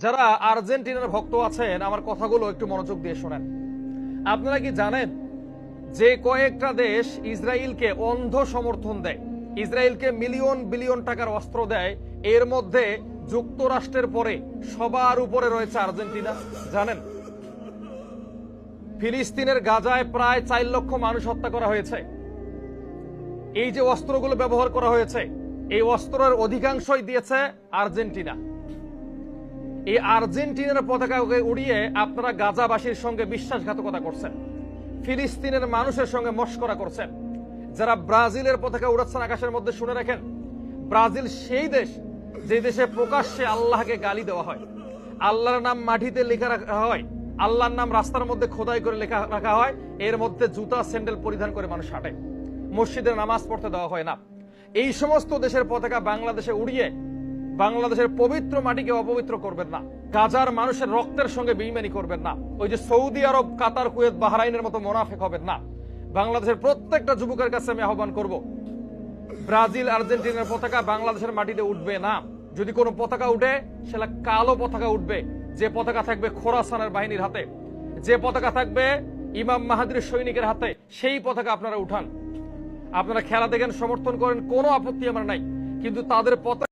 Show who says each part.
Speaker 1: যারা আর্জেন্টিনার ভক্ত আছেন আমার কথাগুলো একটু মনোযোগ দিয়ে শোনেন। আপনারা কি জানেন যে কয়েকটা দেশ ইসরায়েলকে অন্ধ সমর্থন দেয়, ইসরায়েলকে মিলিয়ন বিলিয়ন টাকার অস্ত্র দেয়, এর মধ্যে যুক্তরাষ্ট্রের পরে সবার উপরে রয়েছে আর্জেন্টিনা? জানেন ফিলিস্তিনের গাজায় প্রায় 4 লক্ষ মানুষ হত্যা করা হয়েছে। এই যে অস্ত্রগুলো ব্যবহার করা হয়েছে, এই অস্ত্রের অধিকাংশই দিয়েছে আর্জেন্টিনা। এই আর্জেন্টিনার পতাকাকে উড়িয়ে আপনারা গাজাবাসীর সঙ্গে বিশ্বাসঘাতকতা করছেন, ফিলিস্তিনের মানুষের সঙ্গে মস্করা করছেন। যারা ব্রাজিলের পতাকা উড়াচ্ছেন আকাশের মধ্যে, শুনে রাখেন, ব্রাজিল সেই দেশ যে দেশে প্রকাশ্যে আল্লাহকে গালি দেওয়া হয়, আল্লাহর নাম মাটিতে লেখা রাখা হয়, আল্লাহর নাম রাস্তার মধ্যে খোদাই করে লেখা রাখা হয়, এর মধ্যে জুতা স্যান্ডেল পরিধান করে মানুষ হাঁটে, মসজিদে নামাজ পড়তে দেওয়া হয় না। এই সমস্ত দেশের পতাকা বাংলাদেশে উড়িয়ে বাংলাদেশের পবিত্র মাটিকে অপবিত্র করবেন না, গাজার মানুষের রক্তের সঙ্গে বেইমানি করবেন না, ওই যে সৌদি আরব, কাতার, কুয়েত, বাহরাইনের মতো মোনাফেক হবেন না। বাংলাদেশের প্রত্যেকটা যুবকের কাছে আমি আহ্বান করব, ব্রাজিল আর্জেন্টিনার পতাকা বাংলাদেশের মাটিতে উঠবে না। যদি কোনো পতাকা উঠে সেটা কালো পতাকা উঠবে, যে পতাকা থাকবে খোরাসানের বাহিনীর হাতে, যে পতাকা থাকবে ইমাম মাহাদির সৈনিকের হাতে, সেই পতাকা আপনারা উঠান। আপনারা খেলা দেখেন, সমর্থন করেন, কোনো আপত্তি আমার নাই, কিন্তু তাদের পতাকা